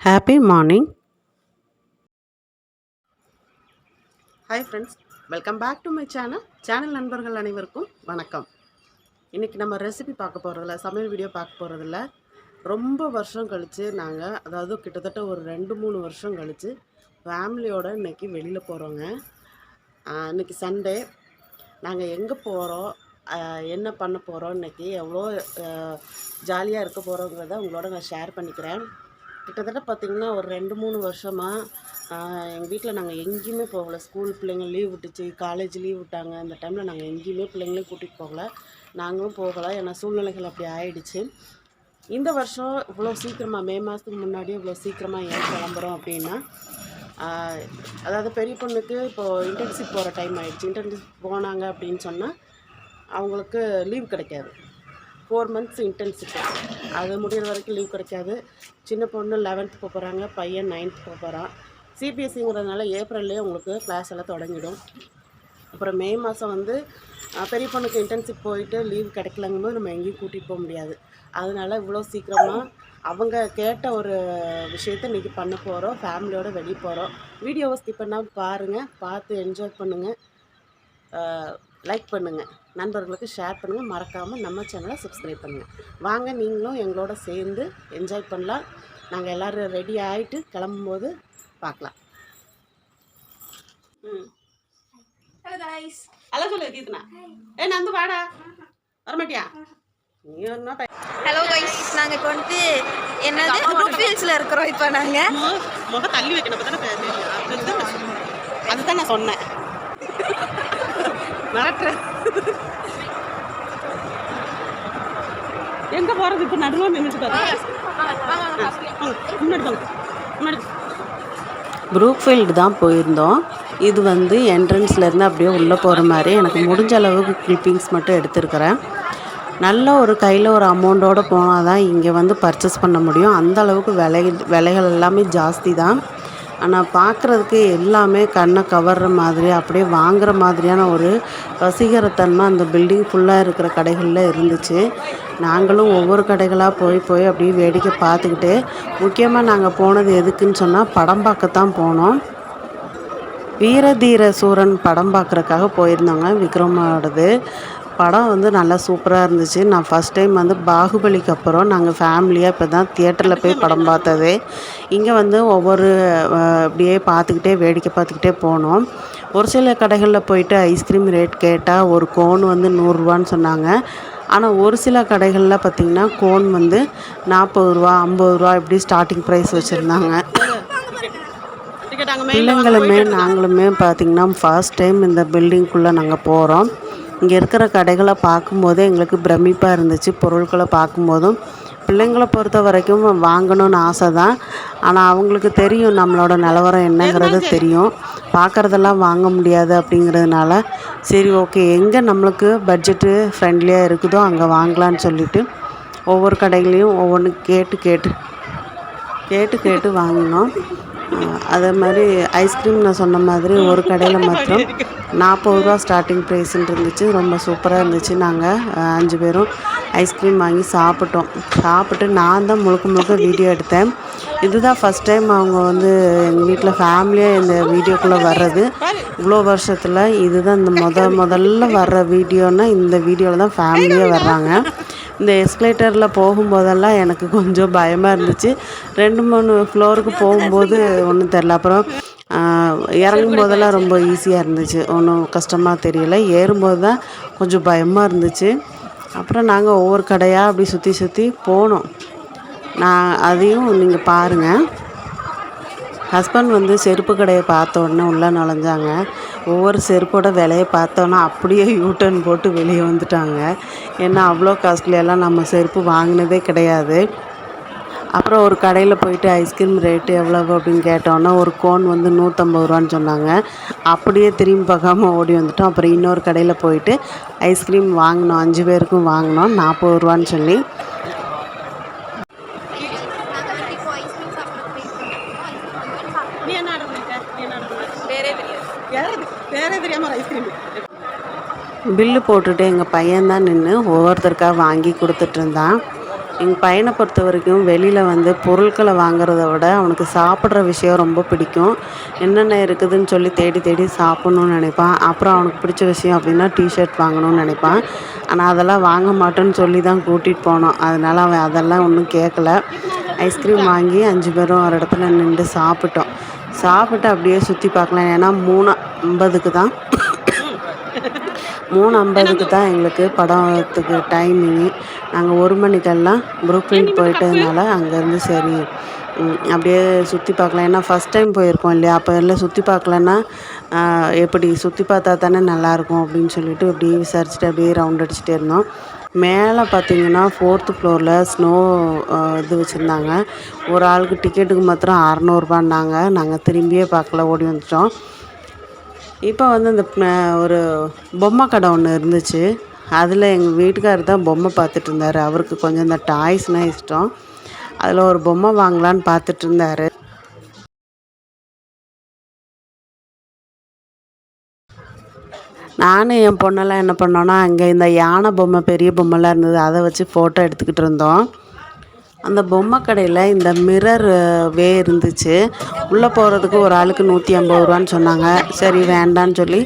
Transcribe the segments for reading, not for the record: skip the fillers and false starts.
Happy morning. Hi friends, welcome back to my channel நண்பர்கள் அனைவருக்கும் வணக்கம். இன்றைக்கி நம்ம ரெசிபி பார்க்க போகிறதில்ல, சமையல் வீடியோ பார்க்க போகிறதில்ல. ரொம்ப வருஷம் கழித்து நாங்கள், அதாவது கிட்டத்தட்ட ஒரு 2-3 வருஷம் கழித்து ஃபேமிலியோடு இன்றைக்கி வெளியில் போகிறோங்க. இன்றைக்கி சண்டே. நாங்கள் எங்கே போகிறோம், என்ன பண்ண போகிறோம், இன்றைக்கி எவ்வளோ ஜாலியாக இருக்க போகிறோங்கிறத உங்களோட நான் ஷேர் பண்ணிக்கிறேன். கிட்டத்தட்ட பார்த்திங்கன்னா ஒரு 2-3 வருஷமாக எங்கள் வீட்டில் நாங்கள் எங்கேயுமே போகலை. ஸ்கூல் பிள்ளைங்க லீவ் விட்டுச்சு, காலேஜ் லீவ் விட்டாங்க. அந்த டைமில் நாங்கள் எங்கேயுமே பிள்ளைங்களையும் கூட்டிகிட்டு போகலை, நாங்களும் போகலை. ஏன்னா சூழ்நிலைகள் அப்படி ஆயிடுச்சு. இந்த வருஷம் இவ்வளோ சீக்கிரமாக, மே மாதத்துக்கு முன்னாடியே இவ்வளோ சீக்கிரமாக ஏன் கிளம்புறோம் அப்படின்னா, அதாவது பெரிய பொண்ணுக்கு இப்போது இன்டர்ன்ஷிப் போகிற டைம் ஆகிடுச்சு. இன்டர்ன்ஷிப் போனாங்க அப்படின்னு சொன்னால் அவங்களுக்கு லீவ் கிடைக்காது. 4 months இன்டர்ன்ஷிப், அது முடிகிற வரைக்கும் லீவ் கிடைக்காது. சின்ன பொண்ணு 11th போக போகிறாங்க, பையன் 9th போக போகிறான். சிபிஎஸ்சிங்கிறதுனால ஏப்ரல்லே உங்களுக்கு கிளாஸ் எல்லாம் தொடங்கிடும். அப்புறம் மே மாதம் வந்து பெரிய பொண்ணுக்கு இன்டர்ன்ஷிப் போயிட்டு லீவ் கிடைக்கலங்கும்போது நம்ம எங்கேயும் கூட்டிகிட்டு போக முடியாது. அதனால் இவ்வளோ சீக்கிரமாக அவங்க கேட்ட ஒரு விஷயத்த இன்றைக்கி பண்ண போகிறோம். ஃபேமிலியோடு வெளியே போகிறோம். வீடியோவை ஸ்கிப் பண்ணால் பாருங்கள், பார்த்து என்ஜாய் பண்ணுங்கள், லைக் பண்ணுங்கள், நண்பர்களுக்கு ஷேர் பண்ணுங்கள், மறக்காமல் நம்ம சேனலை சப்ஸ்கிரைப் பண்ணுங்கள். வாங்க நீங்களும் எங்களோட சேர்ந்து என்ஜாய் பண்ணலாம். நாங்கள் எல்லோரும் ரெடி ஆகிட்டு கிளம்பும்போது பார்க்கலாம். ஹலோ गाइस, ஹலோ சொல்லு கீர்த்தனா. நந்து வாடா, வரமாட்டியா? ஹலோ गाइस, நாங்க இப்போ வந்து என்னது ப்ரூக்ஃபீல்ட்ஸ்ல இருக்கிறோம். இப்போ நாங்க முக தள்ளி வைக்கணும், அதுதான் நான் சொன்னேன். எங்க போறது? இப்போ நடுவில் நின்றுட்டு ப்ரூக்ஃபீல்டு தான் போயிருந்தோம். இது வந்து என்ட்ரன்ஸ்லேருந்து அப்படியே உள்ளே போகிற மாதிரி. எனக்கு முடிஞ்ச அளவுக்கு கிளிப்பிங்ஸ் மட்டும் எடுத்துருக்கிறேன். நல்ல ஒரு கையில் ஒரு அமௌண்ட்டோடு போனால் தான் இங்கே வந்து பர்ச்சேஸ் பண்ண முடியும். அந்த அளவுக்கு விலைகள் எல்லாமே ஜாஸ்தி தான். ஆனால் பார்க்குறதுக்கு எல்லாமே கண்ணை கவர்ற மாதிரி, அப்படியே வாங்குகிற மாதிரியான ஒரு வசீகரத்தன்மை அந்த பில்டிங் ஃபுல்லாக இருக்கிற கடைகளில் இருந்துச்சு. நாங்களும் ஒவ்வொரு கடைகளாக போய் அப்படியே வேடிக்கை பார்த்துக்கிட்டு, முக்கியமாக நாங்கள் போனது எதுக்குன்னு சொன்னால் படம் பார்க்கத்தான் போனோம். வீரதீர சூரன் படம் பார்க்குறக்காக போயிருந்தோங்க. விக்ரமோடது படம் வந்து நல்லா சூப்பராக இருந்துச்சு. நான் ஃபஸ்ட் டைம் வந்து பாகுபலிக்கு அப்புறம் நாங்கள் ஃபேமிலியாக இப்போ தான் தியேட்டரில் போய் படம் பார்த்ததே. இங்கே வந்து ஒவ்வொரு அப்படியே பார்த்துக்கிட்டே வேடிக்கை பார்த்துக்கிட்டே போனோம். ஒரு சில கடைகளில் போயிட்டு ஐஸ்கிரீம் ரேட் கேட்டால் ஒரு கோன் வந்து 100 ரூபான்னு சொன்னாங்க. ஆனால் ஒரு சில கடைகளில் பார்த்திங்கன்னா கோன் வந்து 40 ரூபா, 50 ரூபா இப்படி ஸ்டார்டிங் ப்ரைஸ் வச்சுருந்தாங்க. பிள்ளைங்களுமே நாங்களுமே பார்த்திங்கன்னா ஃபர்ஸ்ட் டைம் இந்த பில்டிங்குள்ளே நாங்கள் போகிறோம். இங்கே இருக்கிற கடைகளை பார்க்கும்போதே எங்களுக்கு பிரமிப்பாக இருந்துச்சு. பொருட்களை பார்க்கும்போதும் பிள்ளைங்களை பொறுத்த வரைக்கும் வாங்கணும்னு ஆசை தான். ஆனால் அவங்களுக்கு தெரியும் நம்மளோட நிலவரம் என்னங்கிறது தெரியும். பார்க்குறதெல்லாம் வாங்க முடியாது அப்படிங்கிறதுனால சரி ஓகே, எங்கே நம்மளுக்கு பட்ஜெட்டு ஃப்ரெண்ட்லியாக இருக்குதோ அங்கே வாங்கலான்னு சொல்லிவிட்டு ஒவ்வொரு கடைகளையும் ஒவ்வொன்று கேட்டு வாங்கினோம். அதே மாதிரி ஐஸ்கிரீம் நான் சொன்ன மாதிரி ஒரு கடையில் மாத்திரம் 40 ரூபா ஸ்டார்டிங் ப்ரைஸ்ன்னு இருந்துச்சு. ரொம்ப சூப்பராக இருந்துச்சு. நாங்கள் 5 பேரும் ஐஸ்கிரீம் வாங்கி சாப்பிட்டு நான் தான் முழுக்க வீடியோ எடுத்தேன். இதுதான் ஃபஸ்ட் டைம் அவங்க வந்து எங்கள் வீட்டில் ஃபேமிலியாக இந்த வீடியோக்குள்ளே வர்றது. இவ்வளோ வருஷத்தில் இதுதான் இந்த முதல்ல வர்ற வீடியோன்னா இந்த வீடியோவில் தான் ஃபேமிலியாக வர்றாங்க. இந்த எஸ்கலேட்டரில் போகும்போதெல்லாம் எனக்கு கொஞ்சம் பயமாக இருந்துச்சு. 2-3 ஃப்ளோருக்கு போகும்போது ஒன்றும் தெரில. அப்புறம் இறங்கும் போதெல்லாம் ரொம்ப ஈஸியாக இருந்துச்சு, ஒன்றும் கஷ்டமாக தெரியல. ஏறும்போது தான் கொஞ்சம் பயமாக இருந்துச்சு. அப்புறம் நாங்கள் ஒவ்வொரு கடையாக அப்படி சுற்றி போனோம். அதையும் நீங்கள் பாருங்கள். ஹஸ்பண்ட் வந்து செருப்பு கடையை பார்த்த உடனே உள்ளே நுழைஞ்சாங்க. ஒவ்வொரு செருப்போட விலையை பார்த்தோன்னா அப்படியே யூட்டர்ன் போட்டு வெளியே வந்துட்டாங்க. ஏன்னா அவ்வளோ காஸ்ட்லியெல்லாம் நம்ம செருப்பு வாங்கினதே கிடையாது. அப்புறம் ஒரு கடையில் போயிட்டு ஐஸ்கிரீம் ரேட்டு எவ்வளவு அப்படின்னு கேட்டோன்னா ஒரு கோன் வந்து 150 ரூபான்னு சொன்னாங்க. அப்படியே திரும்பி பார்க்காம ஓடி வந்துட்டோம். அப்புறம் இன்னொரு கடையில் போயிட்டு ஐஸ்கிரீம் வாங்கினோம். 5 பேருக்கும் வாங்கினோம் 40 ரூபான்னு சொல்லி. பில்லு போட்டுட்டு எங்கள் பையன்தான் நின்று ஒவ்வொருத்தருக்காக வாங்கி கொடுத்துட்ருந்தான். எங்கள் பையனை பொறுத்த வரைக்கும் வெளியில் வந்து பொருட்களை வாங்குறத விட அவனுக்கு சாப்பிட்ற விஷயம் ரொம்ப பிடிக்கும். என்னென்ன இருக்குதுன்னு சொல்லி தேடி தேடி சாப்பிட்ணுன்னு நினைப்பான். அப்புறம் அவனுக்கு பிடிச்ச விஷயம் அப்படின்னா டிஷர்ட் வாங்கணும்னு நினைப்பான். ஆனால் அதெல்லாம் வாங்க மாட்டேன்னு சொல்லி தான் கூட்டிகிட்டு போனோம். அதனால் அவன் அதெல்லாம் ஒன்றும் கேட்கல. ஐஸ்கிரீம் வாங்கி 5 பேரும் ஒரு இடத்துல நின்று சாப்பிட்டோம். சாப்பிட்டு அப்படியே சுற்றி பார்க்கலாம். ஏன்னா 3:50க்கு தான் 3:50க்கு தான் எங்களுக்கு படத்துக்கு டைமிங்கு. நாங்கள் 1 மணிக்கெல்லாம் ப்ரூக் ஃபீல்ட் போயிட்டதுனால அங்கேருந்து சரி அப்படியே சுற்றி பார்க்கலாம். ஏன்னா ஃபஸ்ட் டைம் போயிருக்கோம் இல்லையா, அப்போ எல்லாம் சுற்றி பார்க்கலன்னா எப்படி சுற்றி பார்த்தா தானே நல்லாயிருக்கும் அப்படின்னு சொல்லிட்டு அப்படியே விசாரிச்சுட்டு அப்படியே ரவுண்ட் அடிச்சுட்டே இருந்தோம். மேலே பார்த்தீங்கன்னா 4th ஃப்ளோரில் ஸ்னோ இது வச்சுருந்தாங்க. ஒரு ஆளுக்கு டிக்கெட்டுக்கு மாத்திரம் 600ரூபான்னாங்க. நாங்கள் திரும்பியே பார்க்கல, ஓடி வந்துட்டோம். இப்போ வந்து இந்த ஒரு பொம்மை கடை ஒன்று இருந்துச்சு. அதில் எங்கள் வீட்டுக்காரர் தான் பொம்மை பார்த்துட்டு இருந்தார். அவருக்கு கொஞ்சம் இந்த டாய்ஸ்னால் இஷ்டம். அதில் ஒரு பொம்மை வாங்கலான்னு பார்த்துட்டு இருந்தார். நானும் என் பொண்ணெல்லாம் என்ன பண்ணோன்னா, அங்கே இந்த யானை பொம்மை பெரிய பொம்மைலாம் இருந்தது, அதை வச்சு ஃபோட்டோ எடுத்துக்கிட்டு இருந்தோம். அந்த பொம்மை கடையில் இந்த மிரர் இருந்துச்சு. உள்ளே போகிறதுக்கு ஒரு ஆளுக்கு 150 சொன்னாங்க. சரி வேண்டான்னு சொல்லி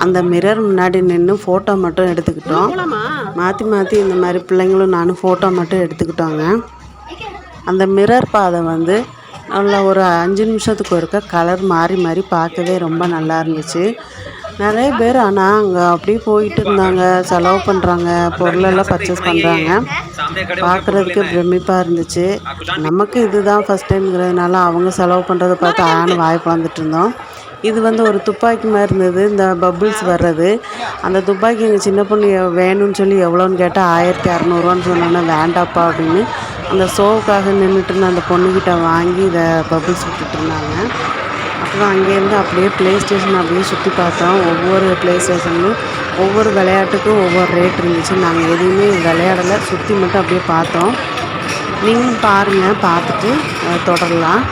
அந்த மிரர் முன்னாடி நின்று ஃபோட்டோ மட்டும் எடுத்துக்கிட்டோம். மாற்றி மாற்றி இந்த மாதிரி பிள்ளைங்களும் நானும் ஃபோட்டோ மட்டும் எடுத்துக்கிட்டோங்க. அந்த மிரர் பாதை வந்து நல்லா ஒரு 5 நிமிஷத்துக்கு ஒருக்க கலர் மாறி மாறி பார்க்கவே ரொம்ப நல்லா இருந்துச்சு. நிறைய பேர் ஆனால் அங்கே அப்படியே போயிட்டு இருந்தாங்க, செலவு பண்ணுறாங்க, பொருளெல்லாம் பர்ச்சேஸ் பண்ணுறாங்க. பார்க்குறதுக்கு பிரமிப்பாக இருந்துச்சு. நமக்கு இதுதான் ஃபஸ்ட் டைம்ங்கிறதுனால அவங்க செலவு பண்ணுறதை பார்த்து ஆன்னு வாய் பிளந்துட்டு இருந்தோம். இது வந்து ஒரு துப்பாக்கி மாதிரி இருந்தது, இந்த பபுள்ஸ் வர்றது. அந்த துப்பாக்கி எங்கள் சின்ன பொண்ணு வேணும்னு சொல்லி எவ்வளோன்னு கேட்டால் 1600 சொன்னோன்னே வேண்டாப்பா அப்படின்னு அந்த ஷோவுக்காக நின்றுட்டு இருந்த அந்த பொண்ணுக்கிட்ட வாங்கி இதை பபுள்ஸ் விட்டுட்டு இருந்தாங்க. அப்புறம் அங்கேருந்து அப்படியே ப்ளே ஸ்டேஷன் அப்படியே சுற்றி பார்த்தோம். ஒவ்வொரு ப்ளே ஸ்டேஷன்லையும் ஒவ்வொரு விளையாட்டுக்கும் ஒவ்வொரு ரேட் இருந்துச்சு. நாங்கள் எதுவுமே விளையாடலை, சுற்றி மட்டும் அப்படியே பார்த்தோம். நீங்களும் பாருங்கள், பார்த்துட்டு தொடரலாம்.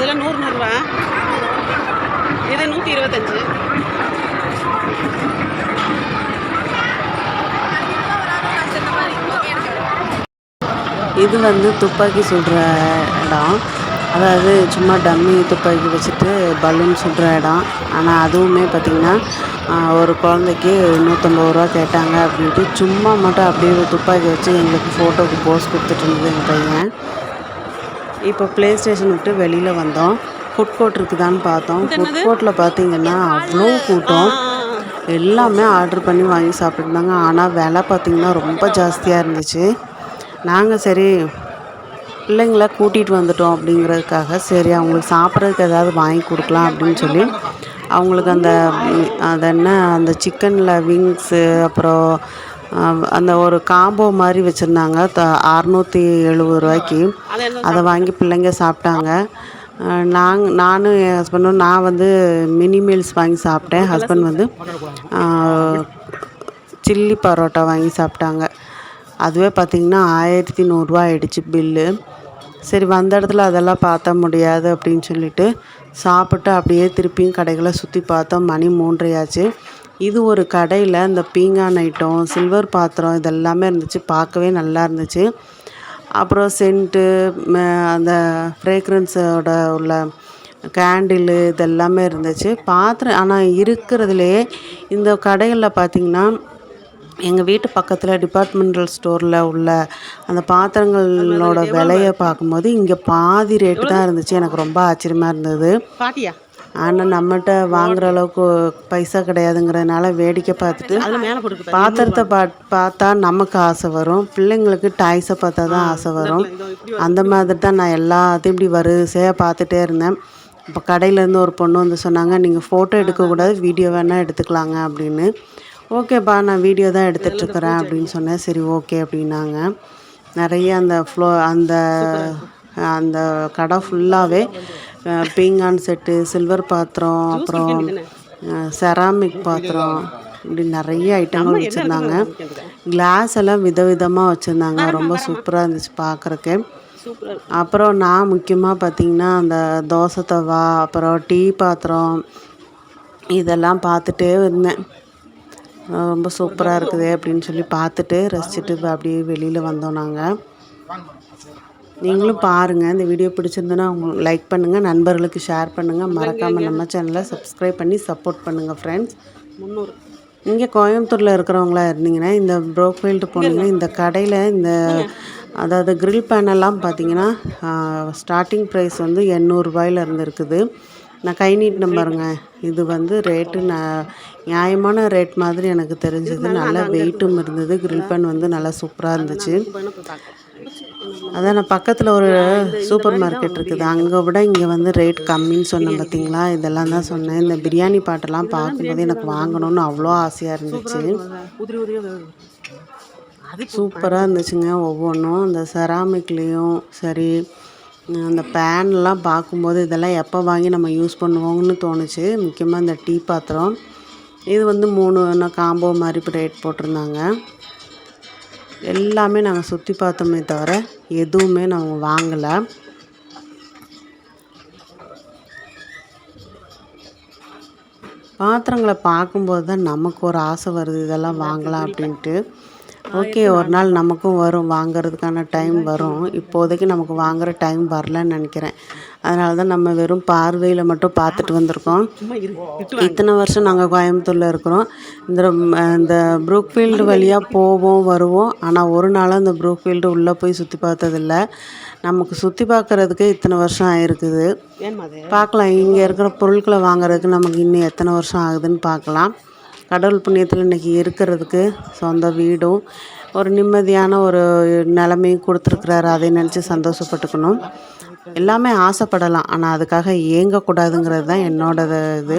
இதில் 100 ரூபா, இது 125. இது வந்து துப்பாக்கி சுடுற இடம். அதாவது சும்மா டம்மி துப்பாக்கி வச்சுட்டு பலூன் சுடுற இடம். ஆனால் அதுவுமே பார்த்திங்கன்னா ஒரு குழந்தைக்கு 150 கேட்டாங்க அப்படின்ட்டு சும்மா மட்டும் அப்படியே துப்பாக்கி வச்சு எங்களுக்கு ஃபோட்டோவுக்கு போஸ் கொடுத்துட்டு இருந்தது எங்கள் பையன். இப்போ ப்ளே ஸ்டேஷன் விட்டு வெளியில் வந்தோம். ஃபுட் கோர்ட் இருக்குதான்னு பார்த்தோம். ஃபுட் கோர்ட்டில் பார்த்தீங்கன்னா அவ்வளோ கூட்டம். எல்லாமே ஆர்டர் பண்ணி வாங்கி சாப்பிட்டுருந்தாங்க. ஆனால் விலை பார்த்திங்கன்னா ரொம்ப ஜாஸ்தியாக இருந்துச்சு. நாங்கள் சரி பிள்ளைங்கள கூட்டிகிட்டு வந்துட்டோம் அப்படிங்கிறதுக்காக சரி அவங்களுக்கு சாப்பிட்றதுக்கு ஏதாவது வாங்கி கொடுக்கலாம் அப்படின்னு சொல்லி அவங்களுக்கு அது என்ன அந்த சிக்கனில் விங்ஸு அப்புறம் அந்த ஒரு காம்போ மாதிரி வச்சுருந்தாங்க 670 அதை வாங்கி பிள்ளைங்க சாப்பிட்டாங்க. நானும் என் ஹஸ்பண்டும் நான் வந்து மினி மீல்ஸ் வாங்கி சாப்பிட்டேன். ஹஸ்பண்ட் வந்து சில்லி பரோட்டா வாங்கி சாப்பிட்டாங்க. அதுவே பார்த்திங்கன்னா 1100 ஆயிடுச்சு பில்லு. சரி வந்த இடத்துல அதெல்லாம் பார்த்தா முடியாது அப்படின்னு சொல்லிட்டு சாப்பிட்டு அப்படியே திருப்பியும் கடைகளை சுற்றி பார்த்தோம். மணி 3:30 ஆச்சு. இது ஒரு கடையில் இந்த பீங்கான் ஐட்டம், சில்வர் பாத்திரம் இதெல்லாமே இருந்துச்சு. பார்க்கவே நல்லா இருந்துச்சு. அப்புறம் சென்ட்டு, அந்த ஃப்ரேக்ரன்ஸோட உள்ள கேண்டிலு இதெல்லாமே இருந்துச்சு. பாத்திரம் ஆனால் இருக்கிறதுலே இந்த கடைகளில் பார்த்திங்கன்னா எங்கள் வீட்டு பக்கத்தில் டிபார்ட்மெண்டல் ஸ்டோரில் உள்ள அந்த பாத்திரங்களோட விலையை பார்க்கும்போது இங்கே பாதி ரேட்டு தான் இருந்துச்சு. எனக்கு ரொம்ப ஆச்சரியமாக இருந்தது. ஆனால் நம்மகிட்ட வாங்குகிற அளவுக்கு பைசா கிடையாதுங்கிறதுனால வேடிக்கை பார்த்துட்டு பாத்திரத்தை பார்த்தா நமக்கு ஆசை வரும், பிள்ளைங்களுக்கு டாய்ஸை பார்த்தா தான் ஆசை வரும். அந்த மாதிரி தான் நான் எல்லாத்தையும் இப்படி வரிசையாக பார்த்துட்டே இருந்தேன். இப்போ கடையிலேருந்து ஒரு பொண்ணு வந்து சொன்னாங்க, நீங்கள் ஃபோட்டோ எடுக்கக்கூடாது, வீடியோ வேணால் எடுத்துக்கலாங்க அப்படின்னு. ஓகேப்பா நான் வீடியோ தான் எடுத்துகிட்ருக்குறேன் அப்படின்னு சொன்னேன். சரி ஓகே அப்படின்னாங்க. நிறைய அந்த அந்த கடை ஃபுல்லாகவே பீங்கான் செட்டு, சில்வர் பாத்திரம், அப்புறம் செராமிக் பாத்திரம், இப்படி நிறைய ஐட்டங்கள் வச்சுருந்தாங்க. கிளாஸ் எல்லாம் விதவிதமாக வச்சுருந்தாங்க. ரொம்ப சூப்பராக இருந்துச்சு பார்க்குறக்கு. அப்புறம் நான் முக்கியமாக பார்த்திங்கன்னா அந்த தோசை தவா, அப்புறம் டீ பாத்திரம் இதெல்லாம் பார்த்துட்டே இருந்தேன். ரொம்ப சூப்பராக இருக்குது அப்படின்னு சொல்லி பார்த்துட்டு ரசிச்சுட்டு அப்படியே வெளியில் வந்தோம். நாங்கள் நீங்களும் பாருங்கள். இந்த வீடியோ பிடிச்சிருந்ததுன்னா உங்களுக்கு லைக் பண்ணுங்கள், நண்பர்களுக்கு ஷேர் பண்ணுங்கள், மறக்காமல் நம்ம சேனலை சப்ஸ்கிரைப் பண்ணி சப்போர்ட் பண்ணுங்கள் ஃப்ரெண்ட்ஸ். இங்கே கோயம்புத்தூரில் இருக்கிறவங்களா இருந்தீங்கன்னா இந்த ப்ரோக்ஃபீல்டு போனீங்கன்னா இந்த கடையில் அதாவது கிரில் பேனெல்லாம் பார்த்தீங்கன்னா ஸ்டார்டிங் ப்ரைஸ் வந்து 800 ரூபாயிலேருந்து இருக்குது. நான் கை நீட்டின பாருங்க, இது வந்து ரேட்டு நியாயமான ரேட் மாதிரி எனக்கு தெரிஞ்சது. நல்லா வெயிட்டும் இருந்தது. கிரில் பேன் வந்து நல்லா சூப்பராக இருந்துச்சு. அதான் நான் பக்கத்தில் ஒரு சூப்பர் மார்க்கெட் இருக்குது, அங்கே விட இங்கே வந்து ரேட் கம்மின்னு சொன்னேன் பார்த்தீங்களா. இதெல்லாம் தான் சொன்னேன். இந்த பிரியாணி பாட்டெல்லாம் பார்க்கும்போது எனக்கு வாங்கணும்னு அவ்வளோ ஆசையாக இருந்துச்சு. சூப்பராக இருந்துச்சுங்க ஒவ்வொன்றும். இந்த செராமிக்லேயும் சரி, அந்த பேன்லாம் பார்க்கும்போது இதெல்லாம் எப்போ வாங்கி நம்ம யூஸ் பண்ணுவோங்கன்னு தோணுச்சு. முக்கியமாக இந்த டீ பாத்திரம் இது வந்து 3 காம்போ மாதிரி இப்போ ரேட் போட்டிருந்தாங்க. எல்லாமே நாங்கள் சுற்றி பார்த்தோமே தவிர எதுவுமே நாங்கள் வாங்கலை. பாத்திரங்களை பார்க்கும்போது தான் நமக்கு ஒரு ஆசை வருது, இதெல்லாம் வாங்கலாம் அப்படின்ட்டு. ஓகே, ஒரு நாள் நமக்கும் வரும், வாங்கிறதுக்கான டைம் வரும். இப்போதைக்கு நமக்கு வாங்குகிற டைம் வரலன்னு நினைக்கிறேன். அதனால தான் நம்ம வெறும் பார்வையில் மட்டும் பார்த்துட்டு வந்திருக்கோம். இத்தனை வருஷம் நாங்கள் கோயம்புத்தூரில் இருக்கிறோம். இந்த ப்ரூக்ஃபீல்டு வழியாக போவோம் வருவோம். ஆனால் ஒரு நாளும் இந்த ப்ரூக்ஃபீல்டு உள்ளே போய் சுற்றி பார்த்ததில்ல. நமக்கு சுற்றி பார்க்குறதுக்கே இத்தனை வருஷம் ஆகிருக்குது. பார்க்கலாம், இங்கே இருக்கிற பொருட்களை வாங்குறதுக்கு நமக்கு இன்னும் எத்தனை வருஷம் ஆகுதுன்னு பார்க்கலாம். கடவுள் புண்ணியத்தில் இன்றைக்கி இருக்கிறதுக்கு சொந்த வீடும் ஒரு நிம்மதியான ஒரு நிலைமையும் கொடுத்துருக்குறாரு. அதை நினச்சி சந்தோஷப்பட்டுக்கணும். எல்லாமே ஆசைப்படலாம், ஆனால் அதுக்காக ஏங்கக்கூடாதுங்கிறது தான் என்னோடது. இது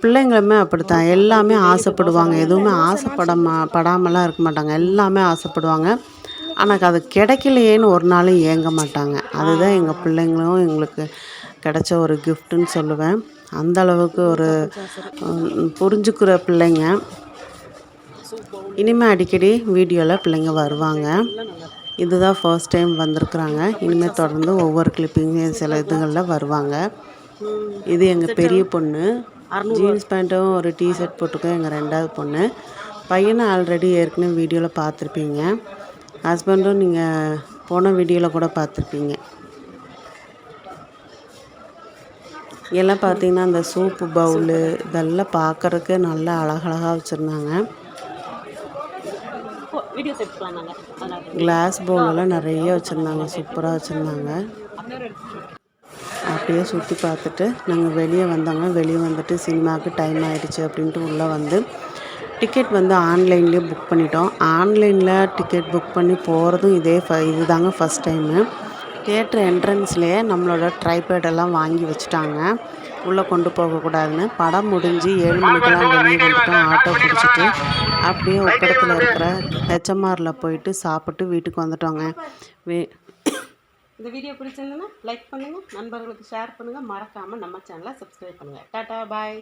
பிள்ளைங்களுமே அப்படித்தான், எல்லாமே ஆசைப்படுவாங்க. எதுவுமே படாமலாம் இருக்க மாட்டாங்க, எல்லாமே ஆசைப்படுவாங்க. ஆனால் அது கிடைக்கலையேன்னு ஒரு நாளும் ஏங்க மாட்டாங்க. அதுதான் எங்கள் பிள்ளைங்களும் எங்களுக்கு கிடைச்ச ஒரு கிஃப்ட்டுன்னு சொல்லுவேன். அந்த அளவுக்கு ஒரு புரிஞ்சுக்கிற பிள்ளைங்க. இனிமேல் அடிக்கடி வீடியோவில் பிள்ளைங்க வருவாங்க. இதுதான் ஃபர்ஸ்ட் டைம் வந்திருக்குறாங்க. இனிமேல் தொடர்ந்து ஒவ்வொரு கிளிப்பிங்கு சில இதுகளில் வருவாங்க. இது எங்கள் பெரிய பொண்ணு, ஜீன்ஸ் பேண்ட்டும் ஒரு டிஷர்ட் போட்டிருக்கோம். எங்கள் 2வது பொண்ணு. பையனை ஆல்ரெடி ஏற்கனவே வீடியோவில் பார்த்துருப்பீங்க. ஹஸ்பண்டும் நீங்கள் போன வீடியோவில் கூட பார்த்துருப்பீங்க. எல்லாம் பார்த்தீங்கன்னா அந்த சூப்பு பவுலு இதெல்லாம் பார்க்குறக்கு நல்லா அழகழகாக வச்சுருந்தாங்க. கிளாஸ் பவுலெல்லாம் நிறைய வச்சுருந்தாங்க, சூப்பராக வச்சுருந்தாங்க. அப்படியே சுற்றி பார்த்துட்டு நாங்கள் வெளியே வந்தோங்க. வெளியே வந்துட்டு சினிமாவுக்கு டைம் ஆகிடுச்சு அப்படின்ட்டு உள்ளே வந்து டிக்கெட் வந்து ஆன்லைன்லேயே புக் பண்ணிட்டோம். ஆன்லைனில் டிக்கெட் புக் பண்ணி போகிறதும் இதுதாங்க ஃபஸ்ட் டைமு. தியேட்டர் என்ட்ரன்ஸ்லேயே நம்மளோட ட்ரைபேடெல்லாம் வாங்கி வச்சுட்டாங்க, உள்ளே கொண்டு போகக்கூடாதுன்னு. படம் முடிஞ்சு 7 மணிக்கெல்லாம் வெளியே வந்துட்டோம். ஆட்டோ பிடிச்சிட்டு அப்படியே உக்கடத்தில் இருக்கிற ஹெச்எம்ஆரில் போயிட்டு சாப்பிட்டு வீட்டுக்கு வந்துட்டோங்க. இந்த வீடியோ பிடிச்சிருந்ததுன்னா லைக் பண்ணுங்கள், நண்பர்களுக்கு ஷேர் பண்ணுங்கள், மறக்காமல் நம்ம சேனலை சப்ஸ்கிரைப் பண்ணுங்கள். டாட்டா பாய்.